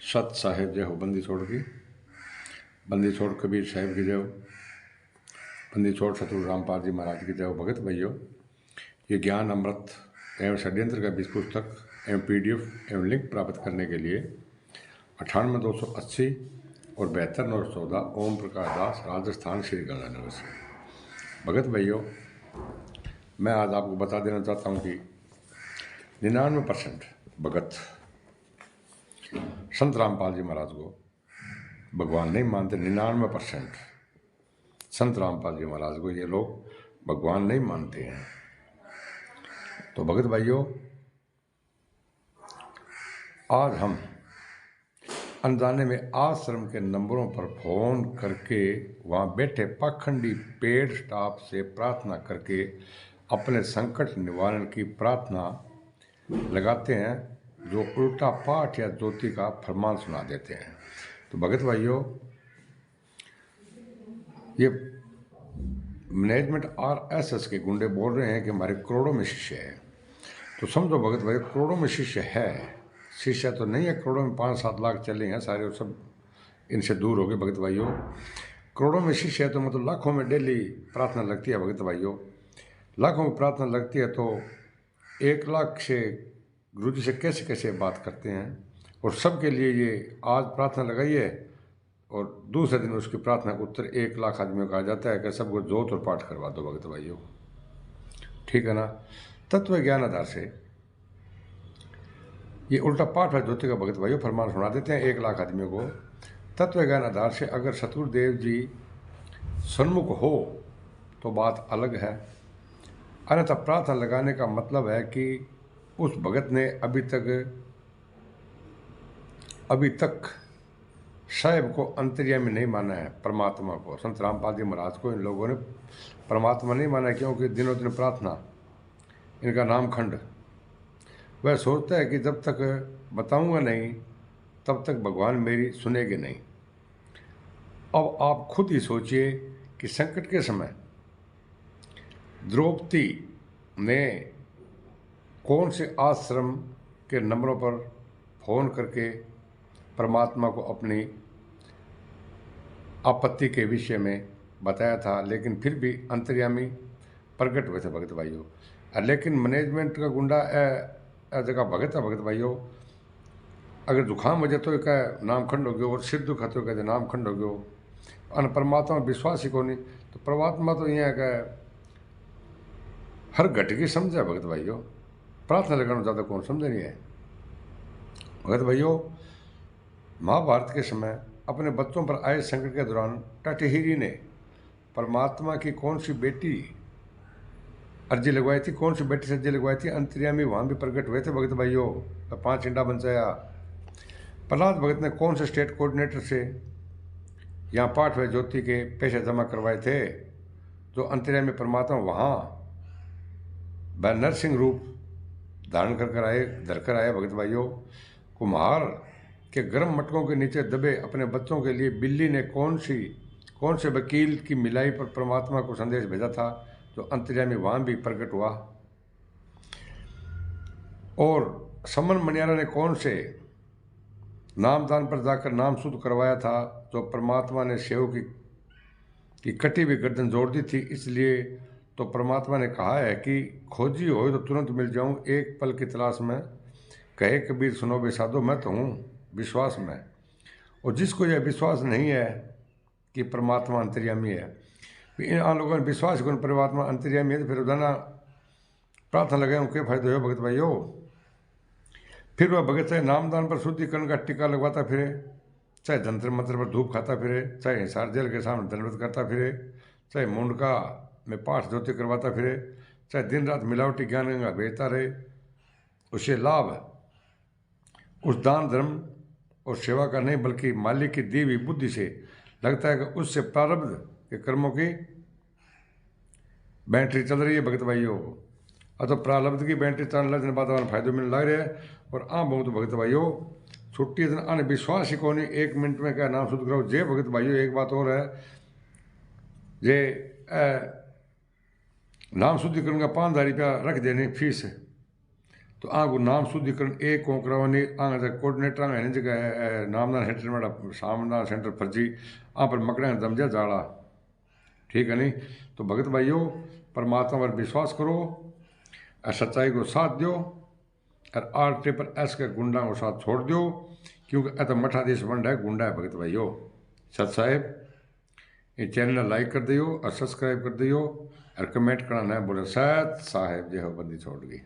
सत साहेब जय हो। बंदी छोड़ की बंदी छोड़ कबीर साहिब की जय हो। बंदी छोड़ सतगुरु रामपाल जी महाराज की जय हो। भगत भाइयों, ये ज्ञान अमृत एवं षड्यंत्र का 20 पुस्तक एवं PDF एवं लिंक प्राप्त करने के लिए 98 280 और 72 914 ओम प्रकाश दास, राजस्थान, श्री गंगानगर से। भगत भाइयों, मैं आज आपको बता देना चाहता हूँ कि 99% भगत संत रामपाल जी महाराज को भगवान नहीं मानते। 99% संत रामपाल जी महाराज को ये लोग भगवान नहीं मानते हैं। तो भगत भाइयों, आज हम अनजाने में आश्रम के नंबरों पर फोन करके वहाँ बैठे पाखंडी पेड स्टाफ से प्रार्थना करके अपने संकट निवारण की प्रार्थना लगाते हैं, जो उल्टा पाठ या ज्योति का फरमान सुना देते हैं। तो भगत भाइयों, ये मैनेजमेंट RSS के गुंडे बोल रहे हैं कि हमारे करोड़ों में शिष्य है। तो समझो भगत भाई, करोड़ों में शिष्य है, शिष्य तो नहीं है। करोड़ों में 5-7 लाख चले हैं, सारे सब इनसे दूर हो गए। भगत भाइयों, करोड़ों में शिष्य है तो मतलब लाखों में डेली प्रार्थना लगती है। भगत भाइयों, लाखों में प्रार्थना लगती है तो 1 लाख से गुरु जी से कैसे कैसे बात करते हैं। और सबके लिए ये आज प्रार्थना लगाई है और दूसरे दिन उसकी प्रार्थना का उत्तर 1 लाख आदमियों का आ जाता है कि सबको जोत और पाठ करवा दो। भगत भाइयों, ठीक है ना। तत्व ज्ञान आधार से ये उल्टा पाठ है ज्योति का भगत भाइयों फरमान सुना देते हैं 1 लाख आदमियों को। तत्व ज्ञान आधार से अगर सतगुरुदेव जी सन्मुख हो तो बात अलग है, अन्यथा प्रार्थना लगाने का मतलब है कि उस भगत ने अभी तक साहेब को अंतर्यामी नहीं माना है, परमात्मा को, संत रामपाल जी महाराज को इन लोगों ने परमात्मा नहीं माना है, क्योंकि दिनों दिन प्रार्थना, इनका नामखंड। वह सोचता है कि जब तक बताऊंगा नहीं तब तक भगवान मेरी सुनेंगे नहीं। अब आप खुद ही सोचिए कि संकट के समय द्रौपदी ने कौन से आश्रम के नंबरों पर फोन करके परमात्मा को अपनी आपत्ति के विषय में बताया था, लेकिन फिर भी अंतर्यामी प्रकट हुए थे। भगत भाइयों, लेकिन मैनेजमेंट का गुंडा जगह भगत है। भगत भाइयों, अगर जुकाम हो जाए तो क्या नामखंड हो गयो, और सिर दुखा तो कहते नामखंड हो गयो। अन परमात्मा में विश्वास ही को नहीं, तो परमात्मा तो यहाँ का हर घट की समझा। भगत भाइयों, प्रार्थना लगाना ज़्यादा कौन समझे नहीं है। भगत भाइयों, महाभारत के समय अपने बच्चों पर आए संकट के दौरान टटहीरी ने परमात्मा की कौन सी बेटी अर्जी लगवाई थी, कौन सी बेटी से अर्जी लगवाई थी, अंतर्यामी वहाँ भी प्रकट हुए थे। भगत भाइयों, 5 इंडा बचाया। प्रहलाद भगत ने कौन से स्टेट कोऑर्डिनेटर से यहाँ पाठ व ज्योति के पैसे जमा करवाए थे, जो अंतर्यामी परमात्मा वहाँ वह नरसिंह रूप धारण धरकर आए। भगत भाइयों, कुम्हार के गर्म मटकों के नीचे दबे अपने बच्चों के लिए बिल्ली ने कौन से वकील की मिलाई पर परमात्मा को संदेश भेजा था, जो अंतर्यामी वहाँ भी प्रकट हुआ। और समन मनियारा ने कौन से नामदान पर जाकर नाम शुद्ध करवाया था, जो परमात्मा ने सेव की कटी हुई गर्दन जोड़ दी थी। इसलिए तो परमात्मा ने कहा है कि खोजी हो तो तुरंत मिल जाऊं, एक पल की तलाश में, कहे कबीर सुनो बे साधो, मैं तो हूँ विश्वास में। और जिसको यह विश्वास नहीं है कि परमात्मा अंतर्यामी है, इन आन लोगों ने विश्वास को परमात्मा अंतर्यामी है, तो फिर रोजाना प्रार्थना लगाए क्या फायदा हो। भगत भाइयों, फिर वह भगत चाहे नामदान पर शुद्धिकरण का टीका लगवाता फिरे, चाहे जंतर मंत्र पर धूप खाता फिरे, चाहे हिसार जेल के सामने दंडवत करता फिरे, चाहे मुंडका में पाठ ज्योति करवाता फिरे, चाहे दिन रात मिलावटी ज्ञान गंगा बेचता रहे, उसे लाभ उस दान धर्म और सेवा का नहीं बल्कि मालिक की दी हुई बुद्धि से लगता है कि उससे प्रारब्ध के कर्मों की बैटरी चल रही है। भगत भाइयों, तो प्रारब्ध की बैटरी चलने लगने बाद फायदे मिलने लग रहे हैं। और बहुत भगत भाइयों, छुट्टी दिन आने विश्वास ही को नहीं, 1 मिनट में क्या नाम शुद्ध कराओ। जे भगत भाइयों, एक बात और है, जे नाम शुद्धिकरण का 5,000 रुपया रख देने फीस, तो आगो नाम शुद्धिकरण एक कोंकरावानी आंग कोऑर्डिनेटर आंग है जगह नामदान सेंटर में सामना सेंटर फर्जी आ पर मकड़ा जमजा जाड़ा। ठीक है नहीं। तो भगत भाइयों परमात्मा पर विश्वास करो और सच्चाई को साथ दो और आर ट्रिपल एस के गुंडा को साथ छोड़ दो, क्योंकि अत मठा देश बन रहा है गुंडा है भगत भाइयों। सत साहेब ये चैनल लाइक कर दियो और सब्सक्राइब कर दियो और कमेंट करना है बोले सत साहेब जे हो बंदी छोड़ गई।